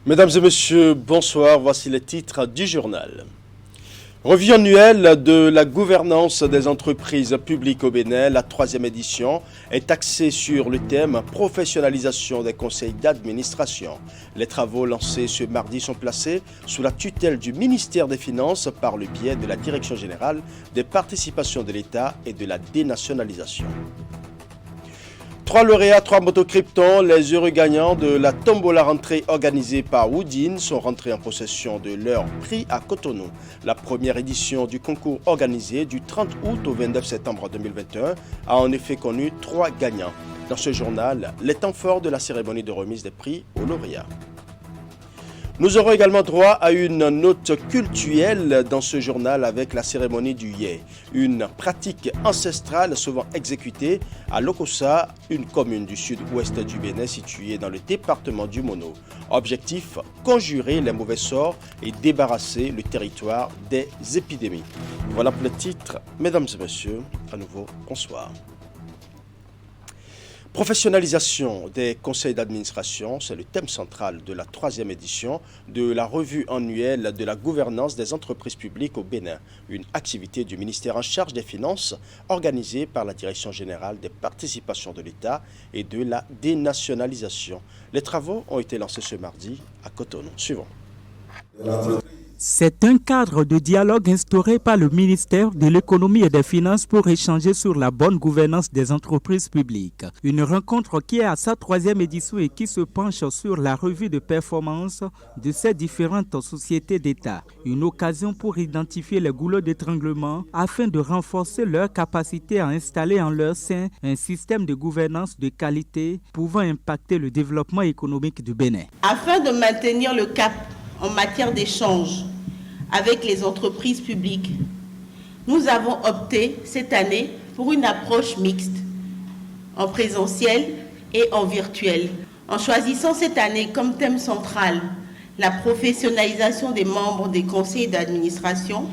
Mesdames et messieurs, bonsoir. Voici les titres du journal. Revue annuelle de la gouvernance des entreprises publiques au Bénin, la 3e édition, est axée sur le thème professionnalisation des conseils d'administration. Les travaux lancés ce mardi sont placés sous la tutelle du ministère des Finances par le biais de la Direction générale des participations de l'État et de la dénationalisation. 3 lauréats, 3 motocryptons, les heureux gagnants de la tombola rentrée organisée par Woodin sont rentrés en possession de leur prix à Cotonou. La première édition du concours organisé du 30 août au 29 septembre 2021 a en effet connu 3 gagnants. Dans ce journal, les temps forts de la cérémonie de remise des prix aux lauréats. Nous aurons également droit à une note cultuelle dans ce journal avec la cérémonie du Yé, une pratique ancestrale souvent exécutée à Lokossa, une commune du sud-ouest du Bénin située dans le département du Mono. Objectif, conjurer les mauvais sorts et débarrasser le territoire des épidémies. Voilà pour le titre. Mesdames et messieurs, à nouveau, bonsoir. Professionnalisation des conseils d'administration, c'est le thème central de la 3e édition de la revue annuelle de la gouvernance des entreprises publiques au Bénin, une activité du ministère en charge des Finances organisée par la Direction générale des participations de l'État et de la dénationalisation. Les travaux ont été lancés ce mardi à Cotonou. Suivons. C'est un cadre de dialogue instauré par le ministère de l'Économie et des Finances pour échanger sur la bonne gouvernance des entreprises publiques. Une rencontre qui est à sa 3e édition et qui se penche sur la revue de performance de ces différentes sociétés d'État. Une occasion pour identifier les goulots d'étranglement afin de renforcer leur capacité à installer en leur sein un système de gouvernance de qualité pouvant impacter le développement économique du Bénin. Afin de maintenir le cap en matière d'échange avec les entreprises publiques, nous avons opté cette année pour une approche mixte, en présentiel et en virtuel. En choisissant cette année comme thème central la professionnalisation des membres des conseils d'administration,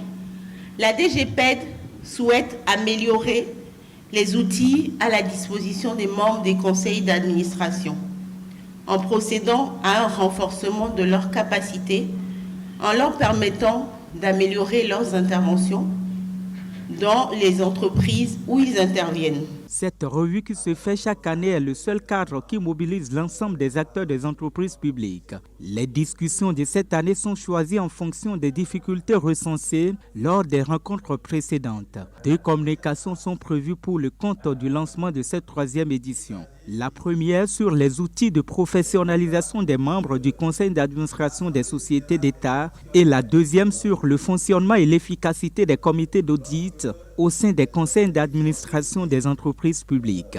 la DGPED souhaite améliorer les outils à la disposition des membres des conseils d'administration, en procédant à un renforcement de leurs capacités, en leur permettant d'améliorer leurs interventions dans les entreprises où ils interviennent. Cette revue qui se fait chaque année est le seul cadre qui mobilise l'ensemble des acteurs des entreprises publiques. Les discussions de cette année sont choisies en fonction des difficultés recensées lors des rencontres précédentes. 2 communications sont prévues pour le compte du lancement de cette 3e édition. La première sur les outils de professionnalisation des membres du conseil d'administration des sociétés d'État et la deuxième sur le fonctionnement et l'efficacité des comités d'audit au sein des conseils d'administration des entreprises publiques.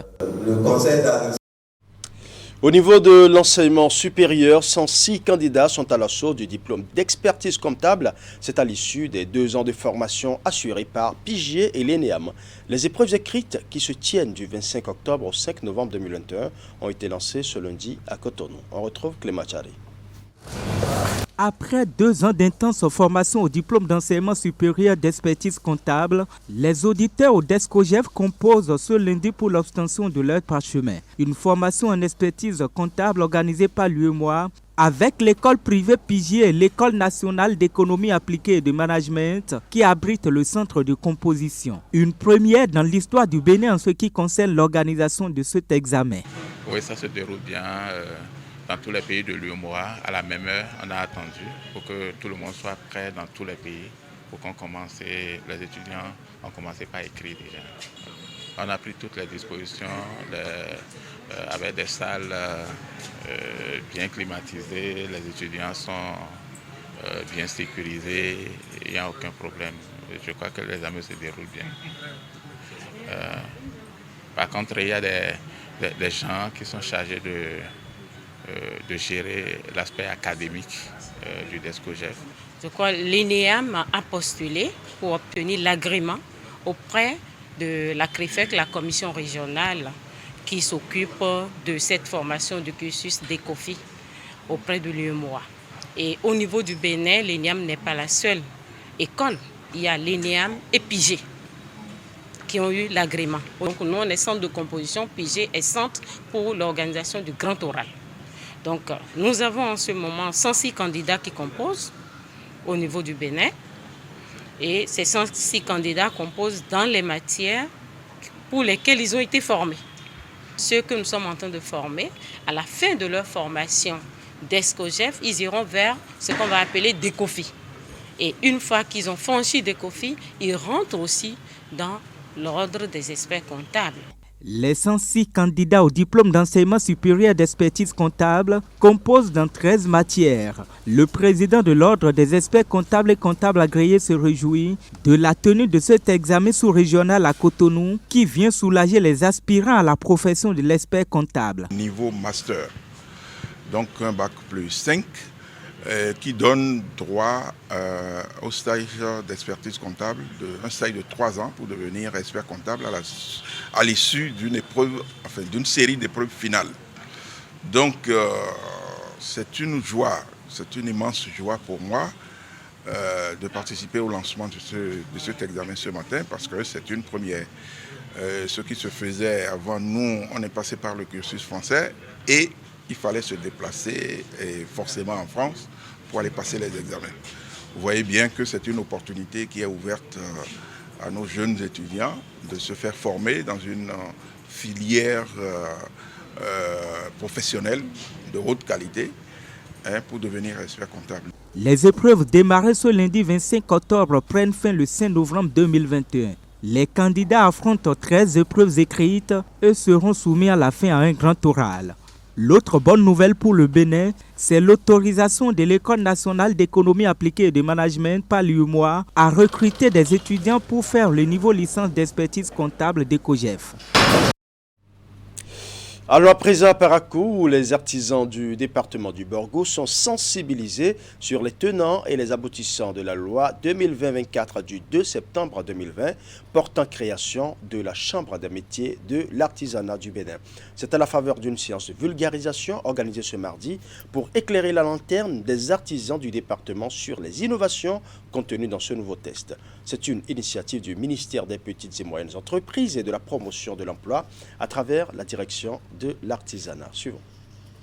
Au niveau de l'enseignement supérieur, 106 candidats sont à l'assaut du diplôme d'expertise comptable. C'est à l'issue des 2 ans de formation assurés par Pigier et l'ENEAM. Les épreuves écrites qui se tiennent du 25 octobre au 5 novembre 2021 ont été lancées ce lundi à Cotonou. On retrouve Clément Chari. Après 2 ans d'intense formation au diplôme d'enseignement supérieur d'expertise comptable, les auditeurs au DESCOGEF composent ce lundi pour l'obtention de leur parchemin. Une formation en expertise comptable organisée par l'UEMOA avec l'école privée Pigier et l'école nationale d'économie appliquée et de management qui abrite le centre de composition. Une première dans l'histoire du Bénin en ce qui concerne l'organisation de cet examen. Oui, ça se déroule bien. Dans tous les pays de l'UEMOA, à la même heure, on a attendu pour que tout le monde soit prêt dans tous les pays pour qu'on commence. Les étudiants ont commencé par écrire déjà. On a pris toutes les dispositions avec des salles bien climatisées. Les étudiants sont bien sécurisés. Il n'y a aucun problème. Je crois que l'examen se déroule bien. Par contre, il y a des gens qui sont chargés de gérer l'aspect académique du DESCOGEF. Je crois que l'ENEAM a postulé pour obtenir l'agrément auprès de la CREFEC, la commission régionale qui s'occupe de cette formation du cursus d'ECOFI auprès de l'UEMOA. Et au niveau du Bénin, l'ENEAM n'est pas la seule école. Il y a l'ENEAM et Pigier qui ont eu l'agrément. Donc nous, on est centre de composition, Pigier est centre pour l'organisation du grand oral. Donc, nous avons en ce moment 106 candidats qui composent au niveau du Bénin. Et ces 106 candidats composent dans les matières pour lesquelles ils ont été formés. Ceux que nous sommes en train de former, à la fin de leur formation d'ESCOGEF, ils iront vers ce qu'on va appeler DECOFI. Et une fois qu'ils ont franchi DECOFI, ils rentrent aussi dans l'ordre des experts comptables. Les 106 candidats au diplôme d'enseignement supérieur d'expertise comptable composent dans 13 matières. Le président de l'ordre des experts comptables et comptables agréés se réjouit de la tenue de cet examen sous-régional à Cotonou qui vient soulager les aspirants à la profession de l'expert comptable. Niveau master, donc un bac plus 5 qui donne droit au stage d'expertise comptable, un stage de 3 ans pour devenir expert comptable à l'issue d'une épreuve, enfin d'une série d'épreuves finales. Donc c'est une joie, c'est une immense joie pour moi de participer au lancement de cet examen ce matin parce que c'est une première. Ce qui se faisait avant nous, on est passé par le cursus français et il fallait se déplacer forcément en France pour aller passer les examens. Vous voyez bien que c'est une opportunité qui est ouverte à nos jeunes étudiants de se faire former dans une filière professionnelle de haute qualité pour devenir expert comptable. Les épreuves démarrées ce lundi 25 octobre prennent fin le 5 novembre 2021. Les candidats affrontent 13 épreuves écrites et seront soumis à la fin à un grand oral. L'autre bonne nouvelle pour le Bénin, c'est l'autorisation de l'École nationale d'économie appliquée et de management par l'UEMOA à recruter des étudiants pour faire le niveau licence d'expertise comptable d'ECOGEF. Alors à présent à Parakou, les artisans du département du Borgou sont sensibilisés sur les tenants et les aboutissants de la loi 2020-24 du 2 septembre 2020 portant création de la Chambre des métiers de l'artisanat du Bénin. C'est à la faveur d'une séance de vulgarisation organisée ce mardi pour éclairer la lanterne des artisans du département sur les innovations contenues dans ce nouveau test. C'est une initiative du ministère des Petites et Moyennes Entreprises et de la promotion de l'emploi à travers la direction de l'artisanat. Suivons.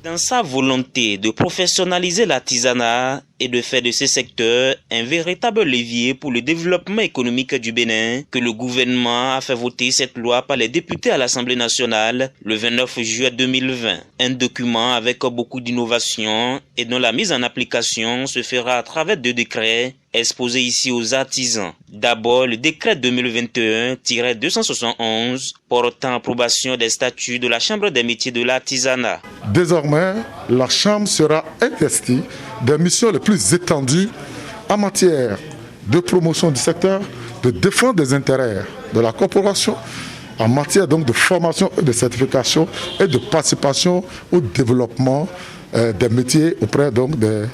Dans sa volonté de professionnaliser l'artisanat et de faire de ce secteur un véritable levier pour le développement économique du Bénin, que le gouvernement a fait voter cette loi par les députés à l'Assemblée nationale le 29 juillet 2020. Un document avec beaucoup d'innovations et dont la mise en application se fera à travers 2 décrets exposés ici aux artisans. D'abord, le décret 2021-271 portant approbation des statuts de la Chambre des métiers de l'artisanat. Désormais, la Chambre sera investie des missions les plus étendues en matière de promotion du secteur, de défense des intérêts de la corporation, en matière donc de formation et de certification et de participation au développement des métiers auprès donc des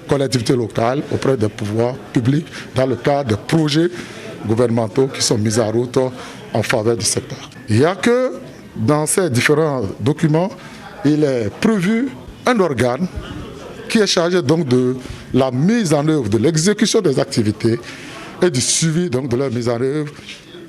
collectivités locales, auprès des pouvoirs publics, dans le cadre de projets gouvernementaux qui sont mis en route en faveur du secteur. Il n'y a que dans ces différents documents, il est prévu un organe qui est chargé donc de la mise en œuvre, de l'exécution des activités et du suivi donc de leur mise en œuvre,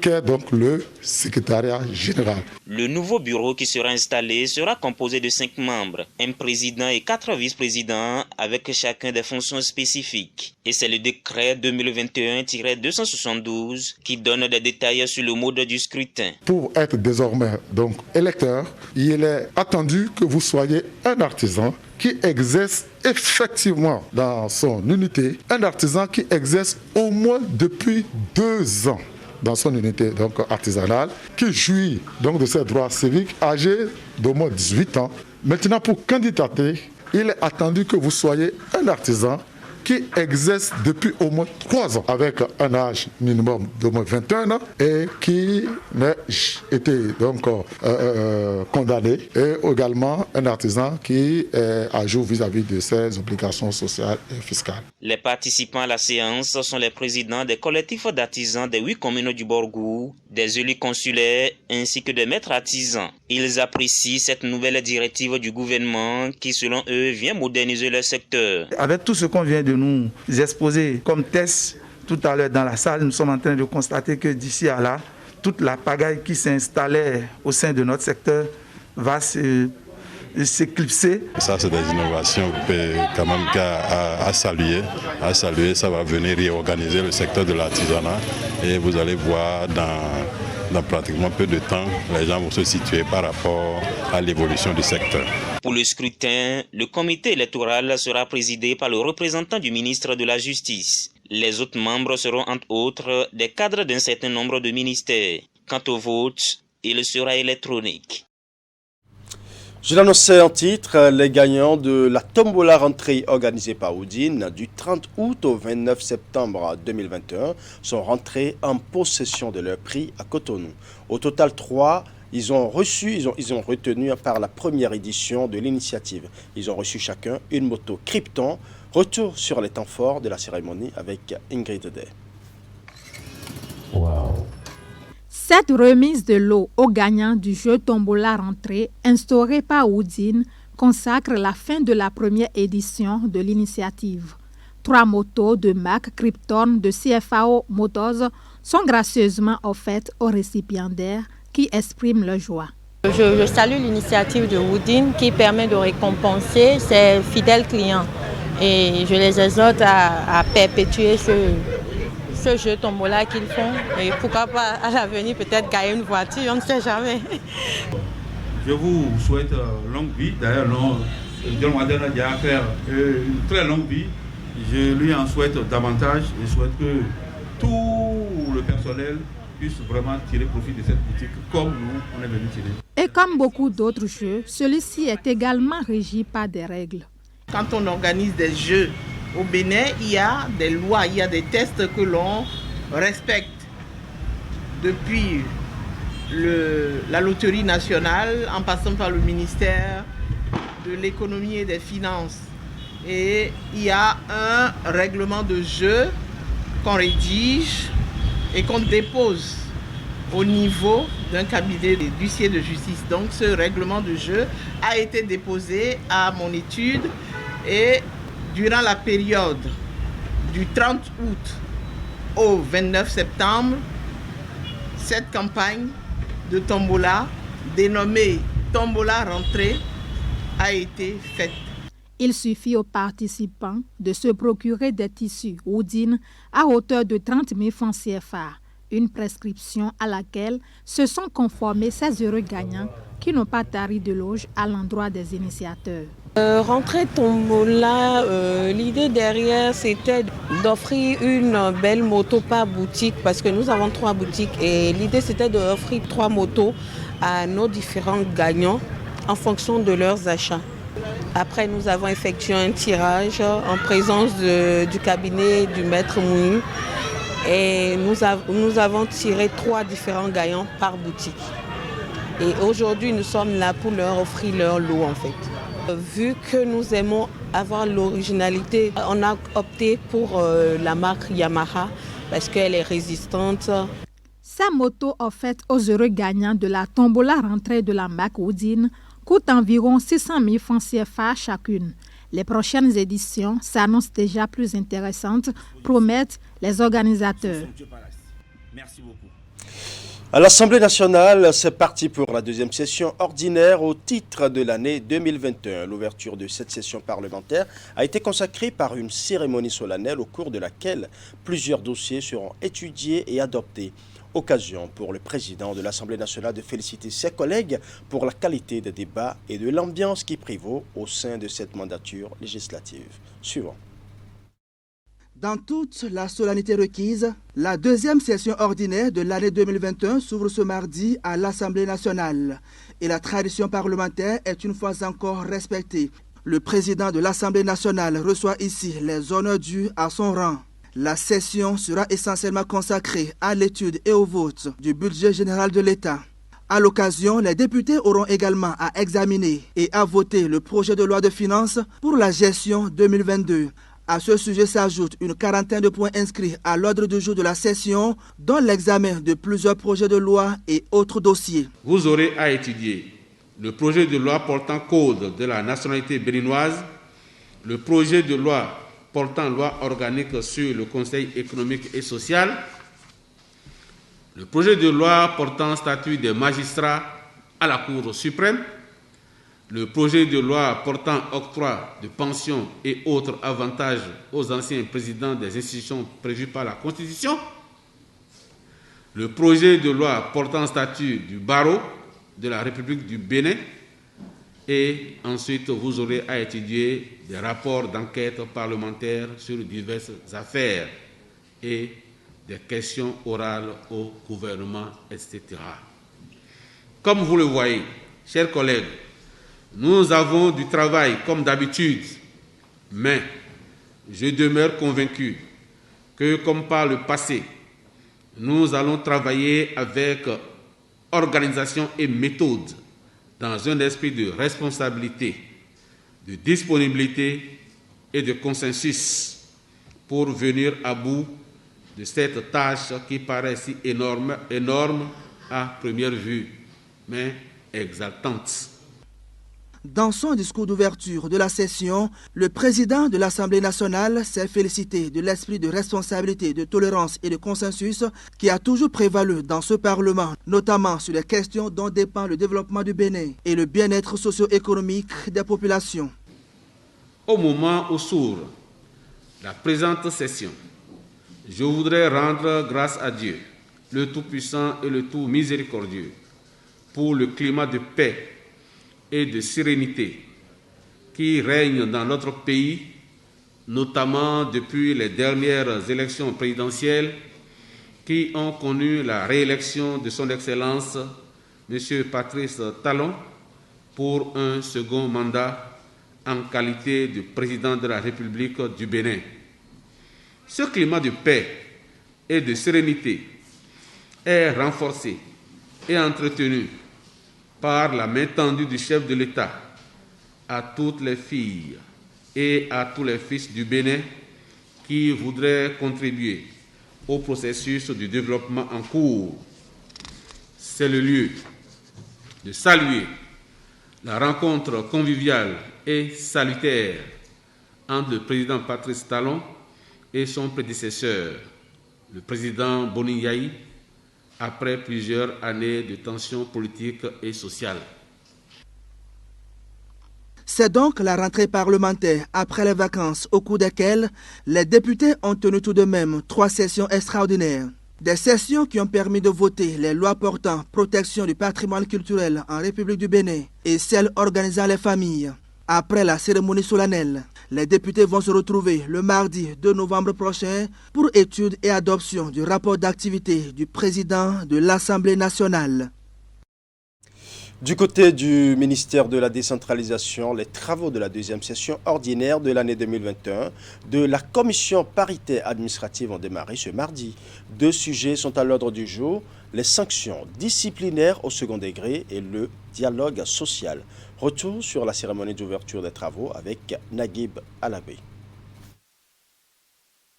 qu'est donc le secrétariat général. Le nouveau bureau qui sera installé sera composé de 5 membres, un président et 4 vice-présidents avec chacun des fonctions spécifiques. Et c'est le décret 2021-272 qui donne des détails sur le mode du scrutin. Pour être désormais donc électeur, il est attendu que vous soyez un artisan qui exerce effectivement dans son unité, un artisan qui exerce au moins depuis 2 ans dans son unité donc artisanale, qui jouit donc de ses droits civiques, âgé d'au moins 18 ans. Maintenant, pour candidater, il est attendu que vous soyez un artisan qui exerce depuis au moins 3 ans, avec un âge minimum d'au moins 21 ans et qui n'a été donc condamné, et également un artisan qui est à jour vis-à-vis de ses obligations sociales et fiscales. Les participants à la séance sont les présidents des collectifs d'artisans des 8 communes du Borgou, des élus consulaires ainsi que des maîtres artisans. Ils apprécient cette nouvelle directive du gouvernement qui, selon eux, vient moderniser le secteur. Avec tout ce qu'on vient de nous exposer comme test tout à l'heure dans la salle, nous sommes en train de constater que d'ici à là, toute la pagaille qui s'installait au sein de notre secteur va se s'éclipser. Ça, c'est des innovations quand même à saluer. Ça va venir réorganiser le secteur de l'artisanat et vous allez voir dans pratiquement peu de temps, les gens vont se situer par rapport à l'évolution du secteur. Pour le scrutin, le comité électoral sera présidé par le représentant du ministre de la Justice. Les autres membres seront entre autres des cadres d'un certain nombre de ministères. Quant au vote, il sera électronique. Je l'annonçais en titre, les gagnants de la tombola rentrée organisée par Oudine du 30 août au 29 septembre 2021 sont rentrés en possession de leur prix à Cotonou. Au total, 3, ils ont retenu par la première édition de l'initiative. Ils ont reçu chacun une moto Krypton. Retour sur les temps forts de la cérémonie avec Ingrid Day. Wow. Cette remise de lot aux gagnants du jeu Tombola rentrée, instauré par Oudine, consacre la fin de la première édition de l'initiative. 3 motos de marque Krypton de CFAO Motors sont gracieusement offertes aux récipiendaires qui expriment leur joie. Je salue l'initiative de Oudine qui permet de récompenser ses fidèles clients et je les exhorte à perpétuer ce jeu tombola qu'ils font et pourquoi pas à l'avenir peut-être gagner une voiture, on ne sait jamais. Je vous souhaite longue vie, d'ailleurs John Wadden a déjà fait une très longue vie, je lui en souhaite davantage, je souhaite que tout le personnel puisse vraiment tirer profit de cette boutique comme nous on est venu tirer. Et comme beaucoup d'autres jeux, celui-ci est également régi par des règles. Quand on organise des jeux au Bénin, il y a des lois, il y a des tests que l'on respecte. Depuis la loterie nationale, en passant par le ministère de l'économie et des finances. Et il y a un règlement de jeu qu'on rédige et qu'on dépose au niveau d'un cabinet d'huissier de justice. Donc ce règlement de jeu a été déposé à mon étude et durant la période du 30 août au 29 septembre, cette campagne de tombola, dénommée Tombola rentrée, a été faite. Il suffit aux participants de se procurer des tissus Oudine à hauteur de 30 000 francs CFA, une prescription à laquelle se sont conformés 16 heureux gagnants qui n'ont pas tari de loge à l'endroit des initiateurs. Rentrée tombola, l'idée derrière c'était d'offrir une belle moto par boutique parce que nous avons 3 boutiques et l'idée c'était d'offrir 3 motos à nos différents gagnants en fonction de leurs achats. Après nous avons effectué un tirage en présence du cabinet du maître Mouy et nous avons tiré 3 différents gagnants par boutique. Et aujourd'hui nous sommes là pour leur offrir leur lot en fait. Vu que nous aimons avoir l'originalité, on a opté pour la marque Yamaha parce qu'elle est résistante. Sa moto offerte aux heureux gagnants de la tombola rentrée de la marque Oudine coûte environ 600 000 francs CFA chacune. Les prochaines éditions s'annoncent déjà plus intéressantes, promettent les organisateurs. Merci beaucoup. À l'Assemblée nationale, c'est parti pour la deuxième session ordinaire au titre de l'année 2021. L'ouverture de cette session parlementaire a été consacrée par une cérémonie solennelle au cours de laquelle plusieurs dossiers seront étudiés et adoptés. Occasion pour le président de l'Assemblée nationale de féliciter ses collègues pour la qualité des débats et de l'ambiance qui prévaut au sein de cette mandature législative. Suivant. Dans toute la solennité requise, la deuxième session ordinaire de l'année 2021 s'ouvre ce mardi à l'Assemblée nationale. Et la tradition parlementaire est une fois encore respectée. Le président de l'Assemblée nationale reçoit ici les honneurs dus à son rang. La session sera essentiellement consacrée à l'étude et au vote du budget général de l'État. À l'occasion, les députés auront également à examiner et à voter le projet de loi de finances pour la gestion 2022. À ce sujet s'ajoute une quarantaine de points inscrits à l'ordre du jour de la session, dont l'examen de plusieurs projets de loi et autres dossiers. Vous aurez à étudier le projet de loi portant code de la nationalité béninoise, le projet de loi portant loi organique sur le Conseil économique et social, le projet de loi portant statut des magistrats à la Cour suprême, le projet de loi portant octroi de pensions et autres avantages aux anciens présidents des institutions prévues par la Constitution, le projet de loi portant statut du barreau de la République du Bénin, et ensuite vous aurez à étudier des rapports d'enquête parlementaire sur diverses affaires et des questions orales au gouvernement, etc. Comme vous le voyez, chers collègues, nous avons du travail comme d'habitude, mais je demeure convaincu que, comme par le passé, nous allons travailler avec organisation et méthode dans un esprit de responsabilité, de disponibilité et de consensus pour venir à bout de cette tâche qui paraît si énorme à première vue, mais exaltante. Dans son discours d'ouverture de la session, le président de l'Assemblée nationale s'est félicité de l'esprit de responsabilité, de tolérance et de consensus qui a toujours prévalu dans ce Parlement, notamment sur les questions dont dépend le développement du Bénin et le bien-être socio-économique des populations. Au moment où s'ouvre la présente session, je voudrais rendre grâce à Dieu, le Tout-Puissant et le Tout-Miséricordieux, pour le climat de paix et de sérénité qui règne dans notre pays, notamment depuis les dernières élections présidentielles qui ont connu la réélection de son Excellence M. Patrice Talon pour un second mandat en qualité de président de la République du Bénin. Ce climat de paix et de sérénité est renforcé et entretenu par la main tendue du chef de l'État à toutes les filles et à tous les fils du Bénin qui voudraient contribuer au processus du développement en cours. C'est le lieu de saluer la rencontre conviviale et salutaire entre le président Patrice Talon et son prédécesseur, le président Boni Yayi, après plusieurs années de tensions politiques et sociales. C'est donc la rentrée parlementaire après les vacances au cours desquelles les députés ont tenu tout de même 3 sessions extraordinaires. Des sessions qui ont permis de voter les lois portant protection du patrimoine culturel en République du Bénin et celles organisant les familles. Après la cérémonie solennelle, les députés vont se retrouver le mardi 2 novembre prochain pour étude et adoption du rapport d'activité du président de l'Assemblée nationale. Du côté du ministère de la décentralisation, les travaux de la 2e session ordinaire de l'année 2021 de la commission paritaire administrative ont démarré ce mardi. 2 sujets sont à l'ordre du jour, les sanctions disciplinaires au second degré et le dialogue social. Retour sur la cérémonie d'ouverture des travaux avec Naguib Alabé.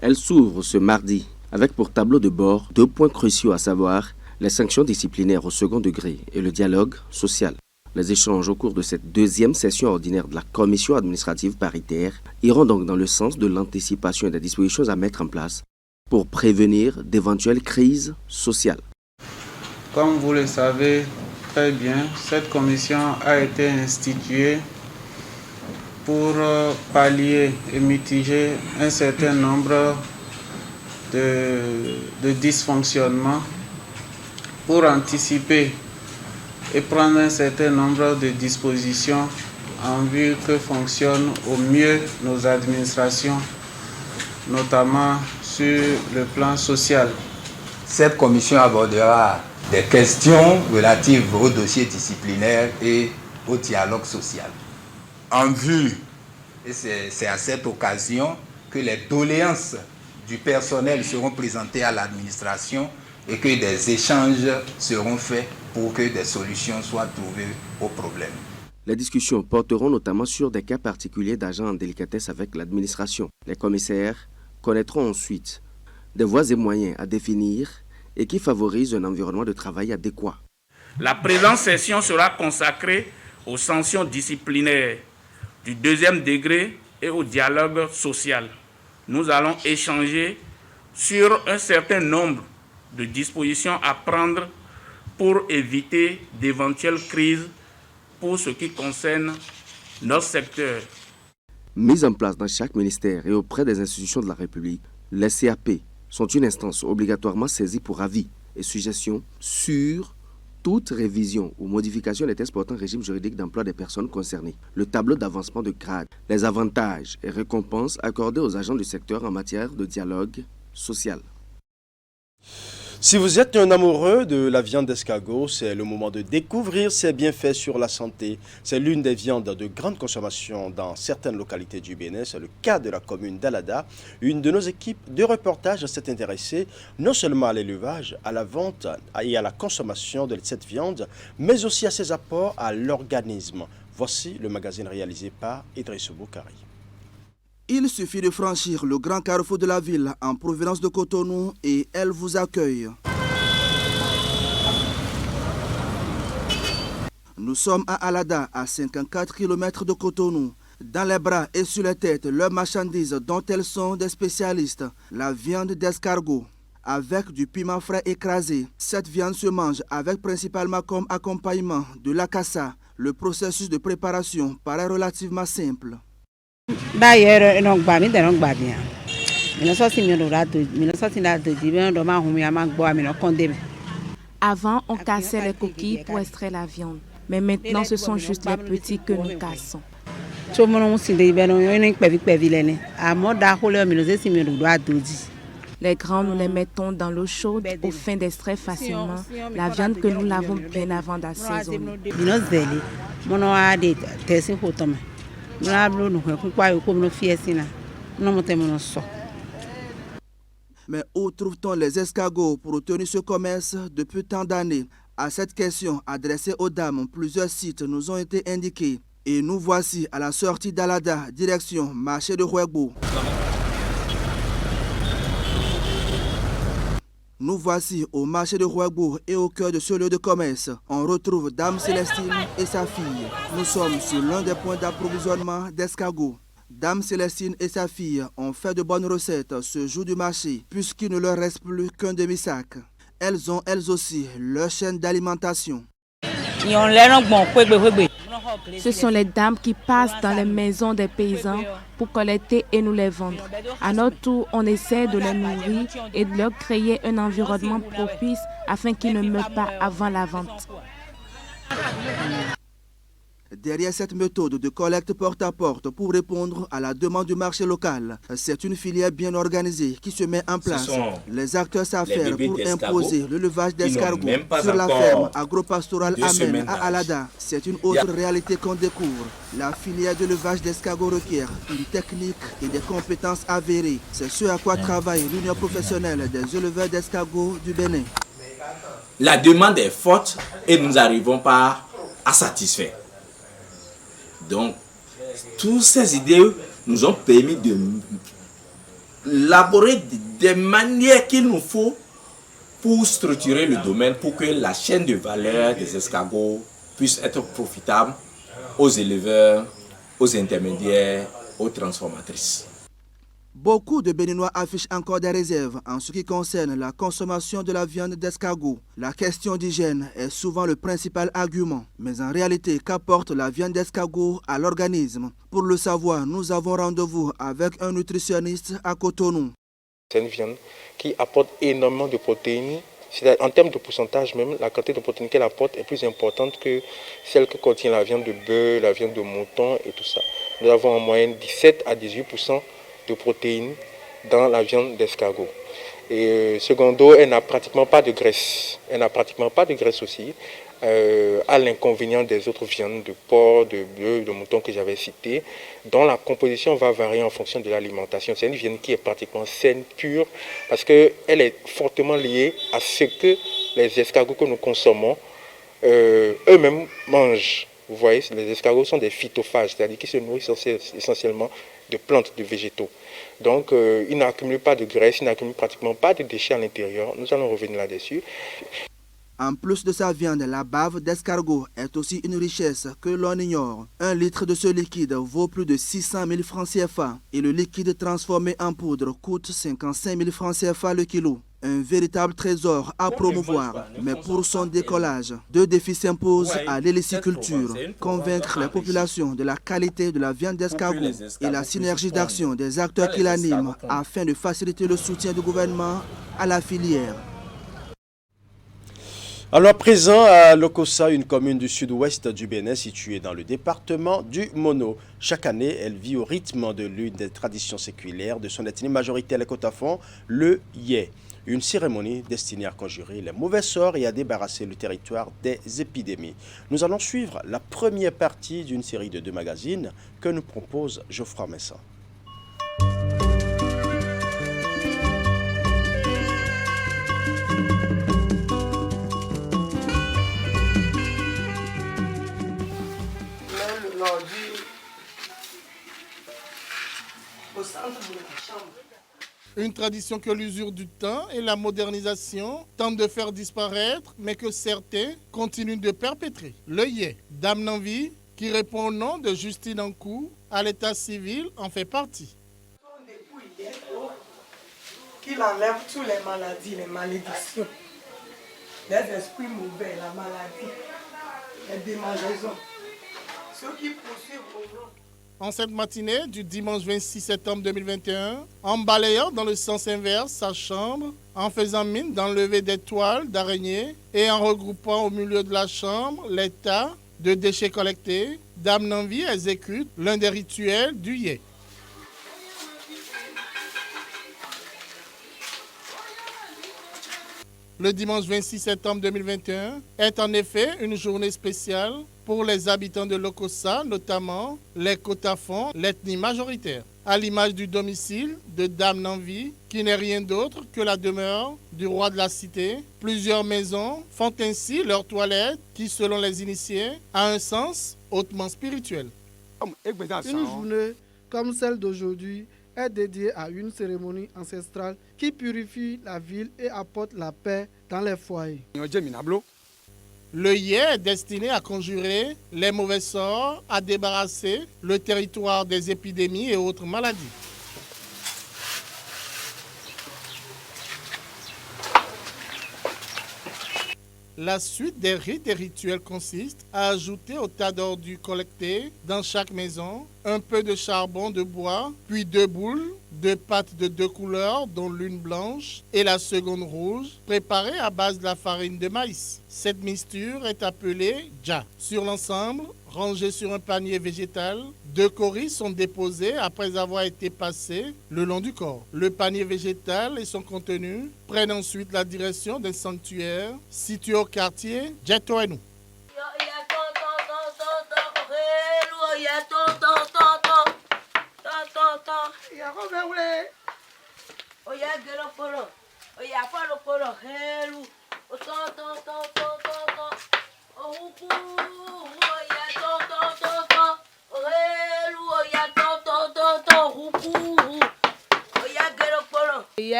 Elle s'ouvre ce mardi avec pour tableau de bord 2 points cruciaux, à savoir les sanctions disciplinaires au second degré et le dialogue social. Les échanges au cours de cette 2e session ordinaire de la commission administrative paritaire iront donc dans le sens de l'anticipation et des dispositions à mettre en place pour prévenir d'éventuelles crises sociales. Comme vous le savez très bien, cette commission a été instituée pour pallier et mitiger un certain nombre de dysfonctionnements, pour anticiper et prendre un certain nombre de dispositions en vue que fonctionnent au mieux nos administrations, notamment sur le plan social. Cette commission abordera des questions relatives aux dossiers disciplinaires et au dialogue social. En vue, et c'est à cette occasion que les doléances du personnel seront présentées à l'administration et que des échanges seront faits pour que des solutions soient trouvées aux problèmes. Les discussions porteront notamment sur des cas particuliers d'agents en délicatesse avec l'administration. Les commissaires connaîtront ensuite des voies et moyens à définir et qui favorisent un environnement de travail adéquat. La présente session sera consacrée aux sanctions disciplinaires du 2e degré et au dialogue social. Nous allons échanger sur un certain nombre de dispositions à prendre pour éviter d'éventuelles crises pour ce qui concerne notre secteur. Mise en place dans chaque ministère et auprès des institutions de la République, les CAP sont une instance obligatoirement saisie pour avis et suggestions sur toute révision ou modification des textes portant régime juridique d'emploi des personnes concernées, le tableau d'avancement de grade, les avantages et récompenses accordés aux agents du secteur en matière de dialogue social. Si vous êtes un amoureux de la viande d'escargot, c'est le moment de découvrir ses bienfaits sur la santé. C'est l'une des viandes de grande consommation dans certaines localités du Bénin. C'est le cas de la commune d'Alada. Une de nos équipes de reportage s'est intéressée non seulement à l'élevage, à la vente et à la consommation de cette viande, mais aussi à ses apports à l'organisme. Voici le magazine réalisé par Idrissou Boukari. Il suffit de franchir le grand carrefour de la ville en provenance de Cotonou et elle vous accueille. Nous sommes à Alada, à 54 km de Cotonou. Dans les bras et sur les têtes, leurs marchandises dont elles sont des spécialistes, la viande d'escargot. Avec du piment frais écrasé, cette viande se mange avec principalement comme accompagnement de la cassa. Le processus de préparation paraît relativement simple. Avant, on cassait les coquilles pour extraire la viande. Mais maintenant, ce sont juste les petits que nous cassons. Les grands, nous les mettons dans l'eau chaude au fin d'extraire facilement la viande que nous lavons bien avant d'assaisonner. Mais où trouve-t-on les escargots pour obtenir ce commerce depuis tant d'années? À cette question adressée aux dames, plusieurs sites nous ont été indiqués. Et nous voici à la sortie d'Alada, direction marché de Rouegbo. Nous voici au marché de Rouegbo et au cœur de ce lieu de commerce. On retrouve Dame Célestine et sa fille. Nous sommes sur l'un des points d'approvisionnement d'escargots. Dame Célestine et sa fille ont fait de bonnes recettes ce jour du marché, puisqu'il ne leur reste plus qu'un demi-sac. Elles ont elles aussi leur chaîne d'alimentation. Ce sont les dames qui passent dans les maisons des paysans pour collecter et nous les vendre. À notre tour, on essaie de les nourrir et de leur créer un environnement propice afin qu'ils ne meurent pas avant la vente. Derrière cette méthode de collecte porte-à-porte pour répondre à la demande du marché local, c'est une filière bien organisée qui se met en place. Les acteurs savent faire pour imposer l'élevage d'escargots sur la ferme agro-pastorale Amen à Alada. C'est une autre réalité qu'on découvre. La filière d'élevage d'escargots requiert une technique et des compétences avérées. C'est ce à quoi travaille l'Union professionnelle des éleveurs d'escargots du Bénin. La demande est forte et nous n'arrivons pas à satisfaire. Donc, toutes ces idées nous ont permis d'élaborer des manières qu'il nous faut pour structurer le domaine, pour que la chaîne de valeur des escargots puisse être profitable aux éleveurs, aux intermédiaires, aux transformatrices. Beaucoup de Béninois affichent encore des réserves en ce qui concerne la consommation de la viande d'escargot. La question d'hygiène est souvent le principal argument. Mais en réalité, qu'apporte la viande d'escargot à l'organisme? Pour le savoir, nous avons rendez-vous avec un nutritionniste à Cotonou. C'est une viande qui apporte énormément de protéines. En termes de pourcentage même, la quantité de protéines qu'elle apporte est plus importante que celle que contient la viande de bœuf, la viande de mouton et tout ça. Nous avons en moyenne 17 à 18% de protéines dans la viande d'escargot. Et secondo, elle n'a pratiquement pas de graisse. Elle n'a pratiquement pas de graisse aussi, à l'inconvénient des autres viandes de porc, de bœuf, de mouton que j'avais citées, dont la composition va varier en fonction de l'alimentation. C'est une viande qui est pratiquement saine, pure, parce qu'elle est fortement liée à ce que les escargots que nous consommons eux-mêmes mangent. Vous voyez, les escargots sont des phytophages, c'est-à-dire qu'ils se nourrissent essentiellement de plantes, de végétaux. Donc, ils n'accumulent pas de graisse, ils n'accumulent pratiquement pas de déchets à l'intérieur. Nous allons revenir là-dessus. En plus de sa viande, la bave d'escargot est aussi une richesse que l'on ignore. 1 litre de ce liquide vaut plus de 600 000 francs CFA et le liquide transformé en poudre coûte 55 000 francs CFA le kilo. Un véritable trésor à promouvoir, mais pour son décollage, 2 défis s'imposent à l'héliciculture. Convaincre les populations de la qualité de la viande d'escargot et la synergie d'action des acteurs qui l'animent afin de faciliter le soutien du gouvernement à la filière. Alors, présent à Lokossa, une commune du sud-ouest du Bénin située dans le département du Mono. Chaque année, elle vit au rythme de l'une des traditions séculaires de son ethnie majoritaire, les Kotafon, le Yé. Une cérémonie destinée à conjurer les mauvais sorts et à débarrasser le territoire des épidémies. Nous allons suivre la première partie d'une série de 2 magazines que nous propose Geoffroy Messin. Au centre de la chambre. Une tradition que l'usure du temps et la modernisation tentent de faire disparaître, mais que certains continuent de perpétrer. Le Yé, Dame Nanvi, qui répond au nom de Justine Ankou, à l'état civil, en fait partie. Qu'il enlève toutes les maladies, les malédictions, les esprits mauvais, la maladie, les démangeaisons, ceux qui poursuivent au nom. En cette matinée du dimanche 26 septembre 2021, en balayant dans le sens inverse sa chambre, en faisant mine d'enlever des toiles d'araignée et en regroupant au milieu de la chambre les tas de déchets collectés, Dame Nanvi exécute l'un des rituels du Yé. Le dimanche 26 septembre 2021 est en effet une journée spéciale pour les habitants de Lokossa, notamment les Kotafon, l'ethnie majoritaire. À l'image du domicile de Dame Nanvi, qui n'est rien d'autre que la demeure du roi de la cité, plusieurs maisons font ainsi leur toilette qui, selon les initiés, a un sens hautement spirituel. Une journée comme celle d'aujourd'hui est dédiée à une cérémonie ancestrale qui purifie la ville et apporte la paix dans les foyers. Le Yé est destiné à conjurer les mauvais sorts, à débarrasser le territoire des épidémies et autres maladies. La suite des rites et rituels consiste à ajouter au tas d'ordures collectés dans chaque maison un peu de charbon de bois, puis 2 boules de pâte de 2 couleurs, dont l'une blanche et la seconde rouge, préparée à base de la farine de maïs. Cette mixture est appelée dja. Sur l'ensemble, rangé sur un panier végétal, 2 coris sont déposés après avoir été passés le long du corps. Le panier végétal et son contenu prennent ensuite la direction d'un sanctuaire situé au quartier Djetoenou.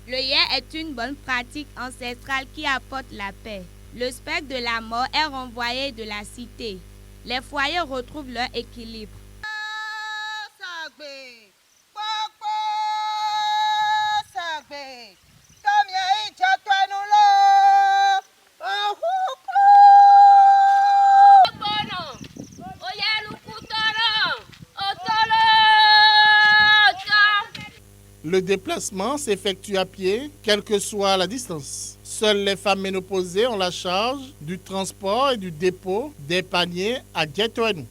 Le Yé est une bonne pratique ancestrale qui apporte la paix. Le spectre de la mort est renvoyé de la cité. Les foyers retrouvent leur équilibre. Le déplacement s'effectue à pied, quelle que soit la distance. Seules les femmes ménopausées ont la charge du transport et du dépôt des paniers à Djetoenou.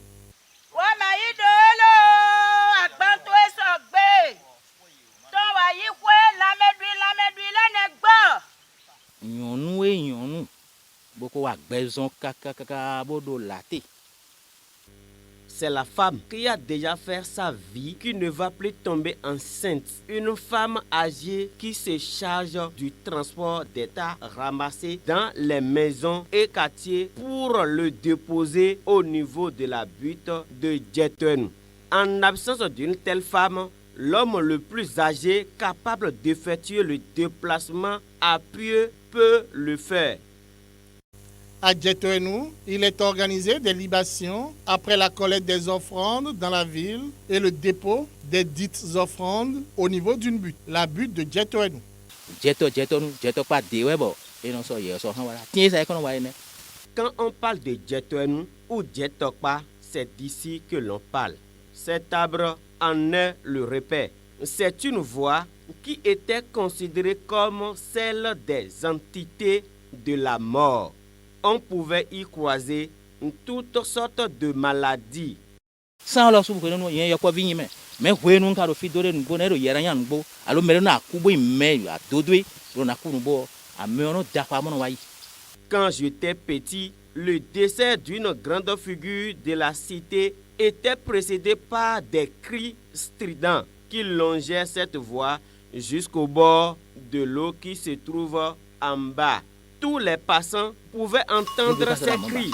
C'est la femme qui a déjà fait sa vie, qui ne va plus tomber enceinte. Une femme âgée qui se charge du transport d'État ramassé dans les maisons et quartiers pour le déposer au niveau de la butte de Djetoenou. En absence d'une telle femme, l'homme le plus âgé capable d'effectuer le déplacement à pied peut le faire. À Djetoenou, il est organisé des libations après la collecte des offrandes dans la ville et le dépôt des dites offrandes au niveau d'une butte, la butte de Djetoenou. Quand on parle de Djetoenou ou Djetokpa, c'est d'ici que l'on parle. Cet arbre en est le repère. C'est une voie qui était considérée comme celle des entités de la mort. On pouvait y croiser toutes sortes de maladies. Quand j'étais petit, le décès d'une grande figure de la cité était précédé par des cris stridents qui longeaient cette voie jusqu'au bord de l'eau qui se trouve en bas. Tous les passants pouvaient entendre ces cris.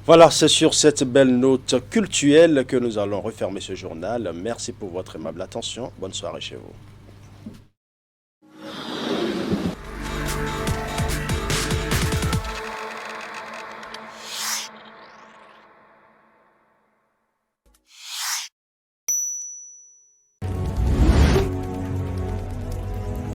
Voilà, c'est sur cette belle note cultuelle que nous allons refermer ce journal. Merci pour votre aimable attention. Bonne soirée chez vous.